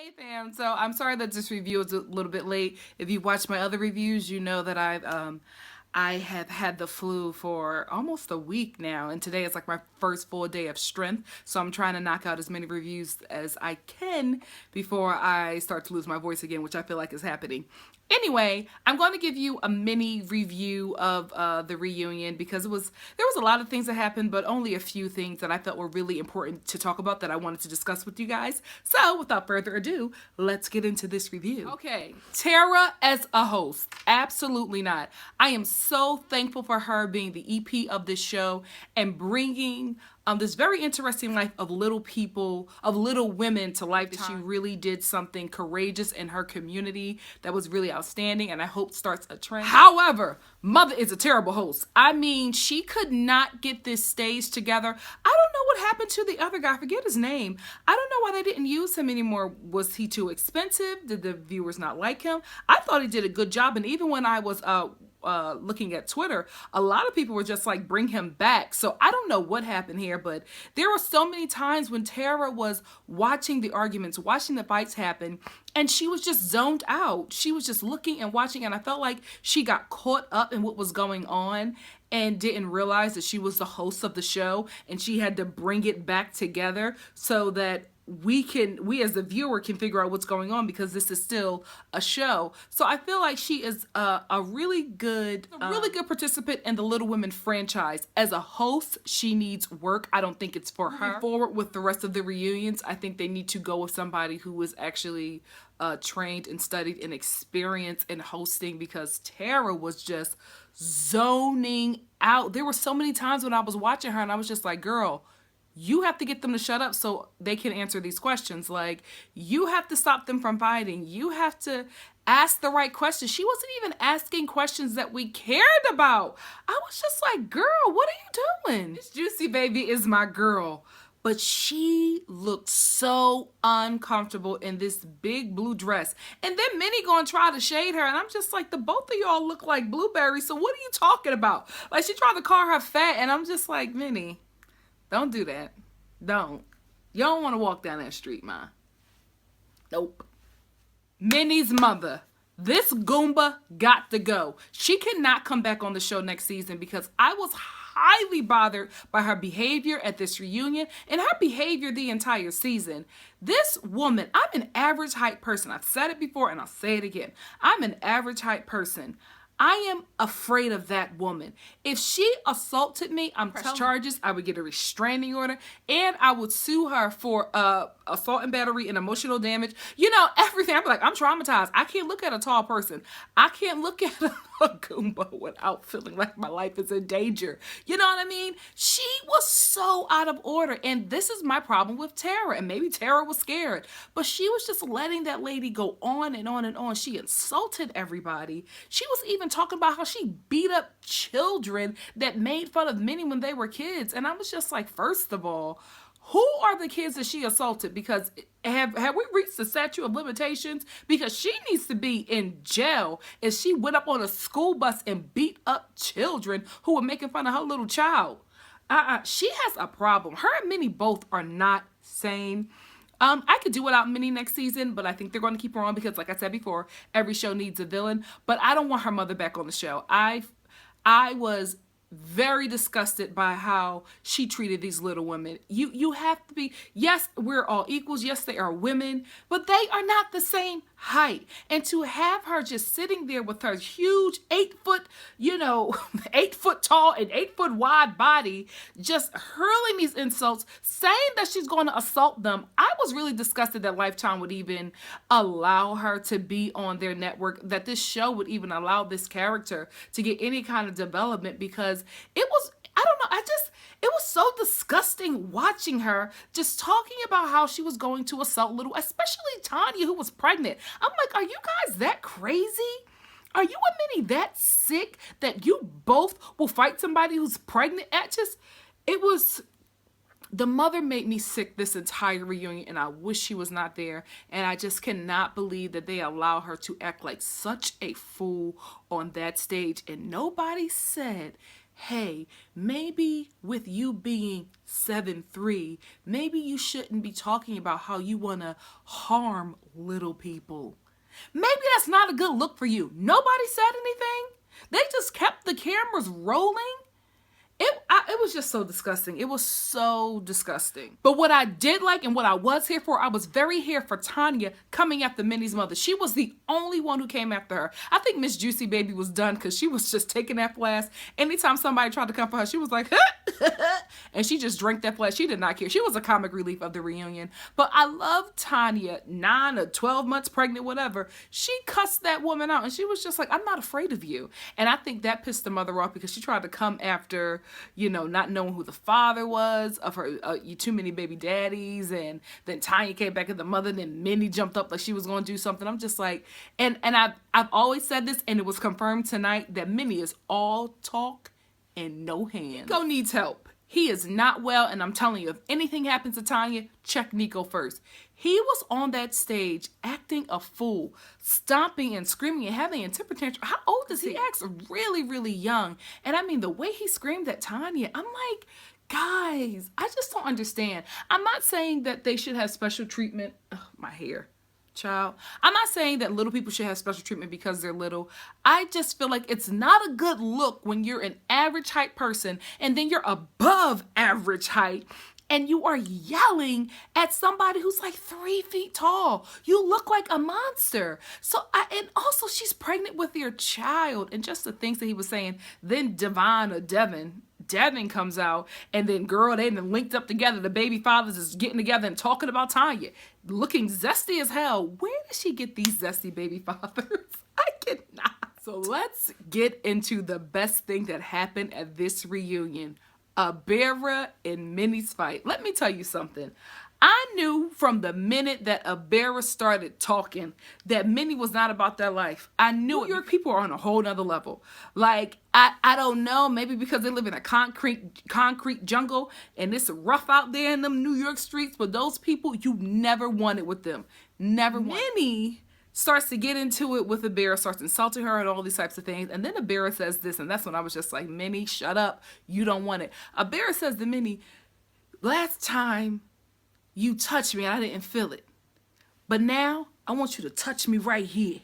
Hey fam, so I'm sorry that this review is a little bit late. If you watched my other reviews, you know that I have had the flu for almost a week now, and today is like my first full day of strength. So I'm trying to knock out as many reviews as I can before I start to lose my voice again, which I feel like is happening. Anyway, I'm going to give you a mini review of the reunion because there was a lot of things that happened, but only a few things that I felt were really important to talk about that I wanted to discuss with you guys. So without further ado, let's get into this review. Okay, Tara as a host, absolutely not. I am so thankful for her being the EP of this show and bringing this very interesting life of little people, of little women to life. That she really did something courageous in her community that was really outstanding, and I hope starts a trend. However, Mother is a terrible host. I mean, she could not get this stage together. I don't know what happened to the other guy. I forget his name. I don't know why they didn't use him anymore. Was he too expensive? Did the viewers not like him? I thought he did a good job, and even when I was looking at Twitter, a lot of people were just like, bring him back. So I don't know what happened here, but there were so many times when Tara was watching the arguments, watching the fights happen, and she was just zoned out. She was just looking and watching, and I felt like she got caught up in what was going on and didn't realize that she was the host of the show, and she had to bring it back together so that we as the viewer can figure out what's going on, because this is still a show. So I feel like she is a really good participant in the Little Women franchise. As a host, she needs work. I don't think it's for her. Moving forward with the rest of the reunions, I think they need to go with somebody who was actually trained and studied and experienced in hosting, because Tara was just zoning out. There were so many times when I was watching her and I was just like, girl, you have to get them to shut up so they can answer these questions. Like, you have to stop them from fighting. You have to ask the right questions. She wasn't even asking questions that we cared about. I was just like, girl, what are you doing? This Juicy baby is my girl. But she looked so uncomfortable in this big blue dress. And then Minnie gonna try to shade her. And I'm just like, the both of y'all look like blueberries. So what are you talking about? Like, she tried to call her fat. And I'm just like, Minnie, don't do that. Don't. You don't want to walk down that street, ma. Nope. Minnie's mother. This Goomba got to go. She cannot come back on the show next season, because I was highly bothered by her behavior at this reunion and her behavior the entire season. This woman, I'm an average height person. I've said it before and I'll say it again. I'm an average height person. I am afraid of that woman. If she assaulted me, I'm telling charges. I would get a restraining order, and I would sue her for assault and battery and emotional damage. You know, everything. I'm like, I'm traumatized. I can't look at a tall person. I can't look at a Goomba without feeling like my life is in danger. You know what I mean? She was so out of order, and this is my problem with Tara. And maybe Tara was scared, but she was just letting that lady go on and on and on. She insulted everybody. She was even talking about how she beat up children that made fun of Minnie when they were kids. And I was just like, first of all, who are the kids that she assaulted? Because have we reached the statute of limitations? Because she needs to be in jail if she went up on a school bus and beat up children who were making fun of her little child. She has a problem. Her and Minnie both are not sane. I could do without Minnie next season, but I think they're going to keep her on because, like I said before, every show needs a villain. But I don't want her mother back on the show. I was very disgusted by how she treated these little women. You have to be, yes, we're all equals. Yes, they are women, but they are not the same height. And to have her just sitting there with her huge 8-foot, 8-foot tall and 8-foot wide body, just hurling these insults, saying that she's going to assault them. I was really disgusted that Lifetime would even allow her to be on their network, that this show would even allow this character to get any kind of development, because it was, I don't know, it was so disgusting watching her just talking about how she was going to assault especially Tanya, who was pregnant. I'm like, are you guys that crazy? Are you and Minnie that sick that you both will fight somebody who's pregnant? The mother made me sick this entire reunion, and I wish she was not there. And I just cannot believe that they allow her to act like such a fool on that stage. And nobody said, hey, maybe with you being 7'3", maybe you shouldn't be talking about how you want to harm little people. Maybe that's not a good look for you. Nobody said anything. They just kept the cameras rolling. It was just so disgusting. It was so disgusting. But what I did like and what I was here for, I was very here for Tanya coming after Minnie's mother. She was the only one who came after her. I think Miss Juicy Baby was done because she was just taking that flask. Anytime somebody tried to come for her, she was like, and she just drank that flask. She did not care. She was a comic relief of the reunion. But I love Tanya, 9 or 12 months pregnant, whatever. She cussed that woman out and she was just like, I'm not afraid of you. And I think that pissed the mother off because she tried to come after, not knowing who the father was of her too many baby daddies, and then Tanya came back at the mother, and then Minnie jumped up like she was going to do something. I'm just like, and I've always said this, and it was confirmed tonight that Minnie is all talk and no hands. Nico needs help. He is not well, and I'm telling you, if anything happens to Tanya, check Nico first. He was on that stage acting a fool, stomping and screaming and having a temper tantrum. How old is he? He acts really, really young. And I mean, the way he screamed at Tanya, I'm like, guys, I just don't understand. I'm not saying that they should have special treatment. Ugh, my hair. Child. I'm not saying that little people should have special treatment because they're little. I just feel like it's not a good look when you're an average height person and then you're above average height and you are yelling at somebody who's like 3 feet tall. You look like a monster. And also she's pregnant with your child, and just the things that he was saying. Then Devin comes out, and then girl, they done linked up together. The baby fathers is getting together and talking about Tanya, looking zesty as hell. Where did she get these zesty baby fathers? I cannot. So let's get into the best thing that happened at this reunion. Abera and Minnie's fight. Let me tell you something. I knew from the minute that Abera started talking that Minnie was not about that life. I knew New York people are on a whole nother level. Like, I don't know, maybe because they live in a concrete jungle and it's rough out there in them New York streets, but those people, you never wanted with them. Never wanted. Minnie starts to get into it with Abera, starts insulting her and all these types of things. And then Abera says this, and that's when I was just like, Minnie, shut up. You don't want it. Abera says to Minnie, last time you touched me and I didn't feel it. But now I want you to touch me right here.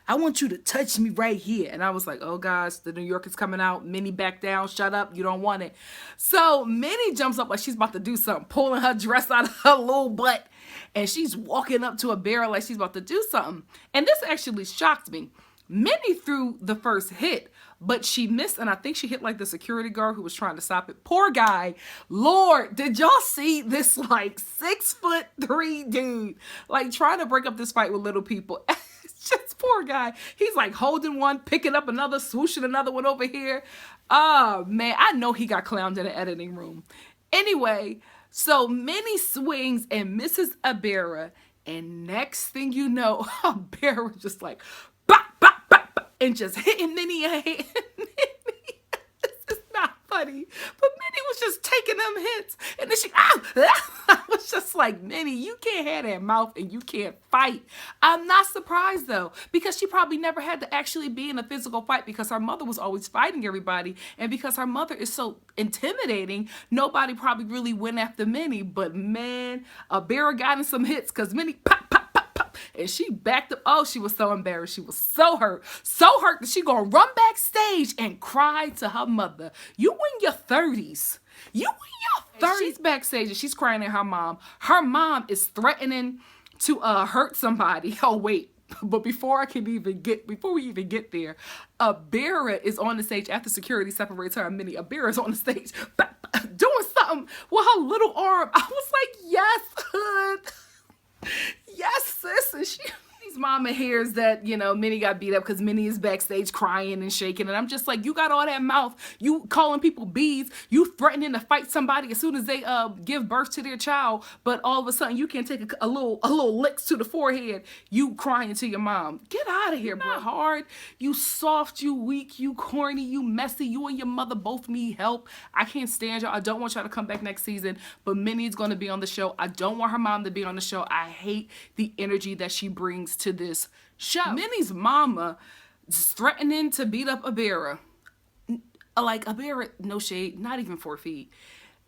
I want you to touch me right here. And I was like, oh gosh, the New York is coming out. Minnie, back down. Shut up. You don't want it. So Minnie jumps up like she's about to do something, pulling her dress out of her little butt. And she's walking up to Abera like she's about to do something. And this actually shocked me. Minnie threw the first hit, but she missed, and I think she hit like the security guard who was trying to stop it. Poor guy. Lord, did y'all see this like 6'3" dude like trying to break up this fight with little people? It's just poor guy. He's like holding one, picking up another, swooshing another one over here. Oh man, I know he got clowned in the editing room. Anyway, so Minnie swings and misses Abera, and next thing you know, Abera was just like, and just hitting Minnie a hand. This is not funny. But Minnie was just taking them hits. And then she, I was just like, Minnie, you can't have that mouth and you can't fight. I'm not surprised though, because she probably never had to actually be in a physical fight because her mother was always fighting everybody. And because her mother is so intimidating, nobody probably really went after Minnie. But man, Abera got in some hits because Minnie pop, pop, pop, pop. And she backed up. Oh, she was so embarrassed. She was so hurt that she gonna run backstage and cry to her mother. You in your 30s. You in your 30s. She's backstage and she's crying at her mom. Her mom is threatening to hurt somebody. Oh, wait. But before we even get there, Abera is on the stage after security separates her and Minnie. Abera is on the stage doing something with her little arm. I was like, yes, hood. Yes, sis. And she's mama hears that, Minnie got beat up because Minnie is backstage crying and shaking. And I'm just like, you got all that mouth. You calling people bees. You threatening to fight somebody as soon as they give birth to their child. But all of a sudden, you can take a little licks to the forehead. You crying to your mom. Get out of here, bro. Hard. You soft. You weak. You corny. You messy. You and your mother both need help. I can't stand y'all. I don't want y'all to come back next season. But Minnie's going to be on the show. I don't want her mom to be on the show. I hate the energy that she brings to this show. Minnie's mama is threatening to beat up Abera. like Abera, no shade, not even 4 feet.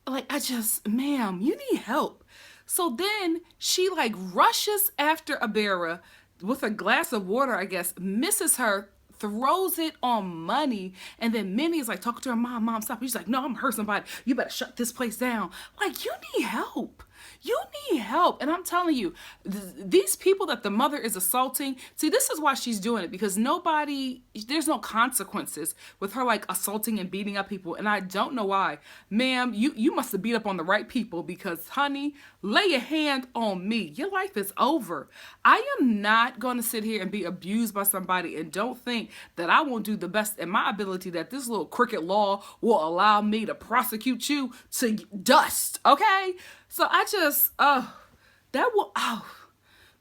Like, I just, ma'am, you need help. So then she like rushes after Abera with a glass of water, I guess, misses her, throws it on Money, and then Minnie is like talking to her mom, mom, stop. She's like, no, I'm gonna hurt somebody. You better shut this place down. Like, you need help. You need help. And I'm telling you, these people that the mother is assaulting, see, this is why she's doing it, because there's no consequences with her like assaulting and beating up people. And I don't know why. Ma'am, you must have beat up on the right people, because honey, lay your hand on me. Your life is over. I am not going to sit here and be abused by somebody and don't think that I won't do the best in my ability, that this little cricket law will allow me to prosecute you to dust. Okay? So I just,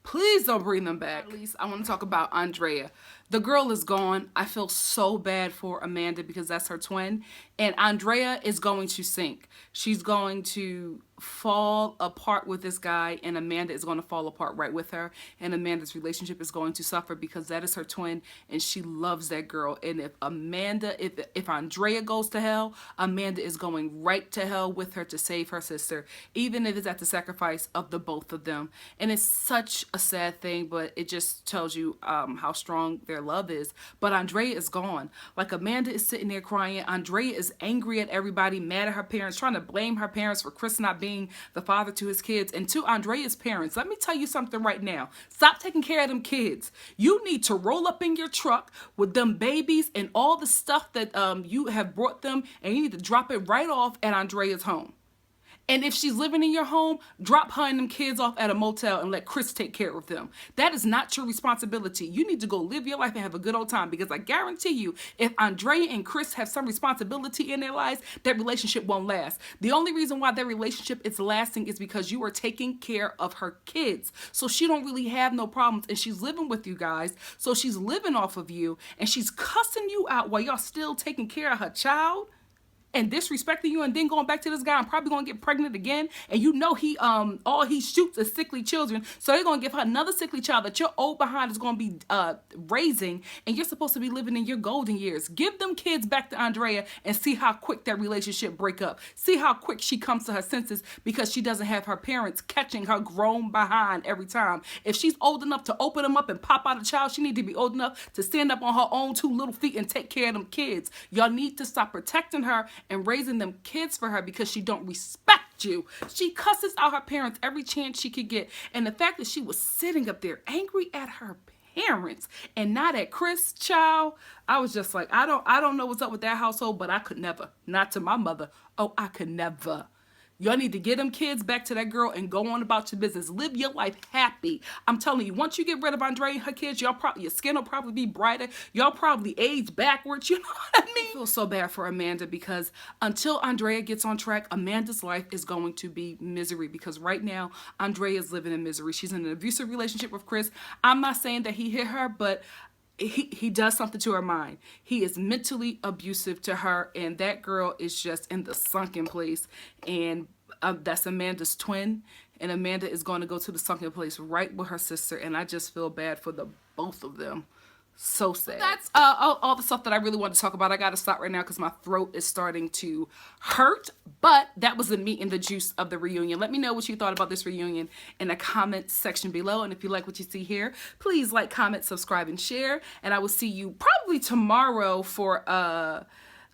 please don't bring them back. At least I want to talk about Andrea. The girl is gone. I feel so bad for Amanda because that's her twin. And Andrea is going to sink. She's going to fall apart with this guy, and Amanda is going to fall apart right with her. And Amanda's relationship is going to suffer because that is her twin, and she loves that girl. And if Andrea goes to hell, Amanda is going right to hell with her to save her sister, even if it's at the sacrifice of the both of them. And it's such a sad thing, but it just tells you how strong their love is. But Andrea is gone. Like, Amanda is sitting there crying. Andrea is angry at everybody, mad at her parents, trying to blame her parents for Chris not being the father to his kids. And to Andrea's parents, let me tell you something right now. Stop taking care of them kids. You need to roll up in your truck with them babies and all the stuff that you have brought them, and you need to drop it right off at Andrea's home. And if she's living in your home, drop her and them kids off at a motel and let Chris take care of them. That is not your responsibility. You need to go live your life and have a good old time, because I guarantee you, if Andrea and Chris have some responsibility in their lives, that relationship won't last. The only reason why their relationship is lasting is because you are taking care of her kids. So she don't really have no problems, and she's living with you guys. So she's living off of you, and she's cussing you out while y'all still taking care of her child and disrespecting you, and then going back to this guy and probably gonna get pregnant again. And you know he all he shoots is sickly children, so they're gonna give her another sickly child that your old behind is gonna be raising, and you're supposed to be living in your golden years. Give them kids back to Andrea and see how quick that relationship break up. See how quick she comes to her senses, because she doesn't have her parents catching her grown behind every time. If she's old enough to open them up and pop out a child, she need to be old enough to stand up on her own 2 little feet and take care of them kids. Y'all need to stop protecting her and raising them kids for her, because she don't respect you. She cusses out her parents every chance she could get. And the fact that she was sitting up there angry at her parents and not at Chris, child, I was just like, I don't know what's up with that household, but I could never. Not to my mother. Oh, I could never. Y'all need to get them kids back to that girl and go on about your business. Live your life happy. I'm telling you, once you get rid of Andrea and her kids, your skin will probably be brighter. Y'all probably age backwards. You know what I mean? I feel so bad for Amanda, because until Andrea gets on track, Amanda's life is going to be misery, because right now, Andrea is living in misery. She's in an abusive relationship with Chris. I'm not saying that he hit her, but he does something to her mind. He is mentally abusive to her, and that girl is just in the sunken place. And that's Amanda's twin, and Amanda is going to go to the sunken place right with her sister, and I just feel bad for the both of them. So sad. That's all the stuff that I really want to talk about. I gotta stop right now because my throat is starting to hurt, but that was the meat and the juice of the reunion. Let me know what you thought about this reunion in the comment section below, and if you like what you see here, please like, comment, subscribe, and share, and I will see you probably tomorrow for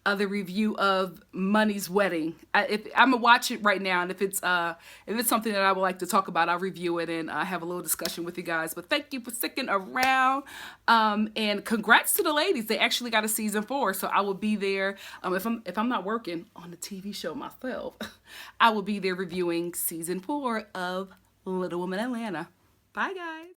the review of Money's wedding. I'm gonna watch it right now, and if it's something that I would like to talk about, I'll review it and have a little discussion with you guys. But thank you for sticking around, and congrats to the ladies. They actually got a season 4, so I will be there. If I'm not working on the TV show myself, I will be there reviewing season 4 of Little Women Atlanta. Bye, guys.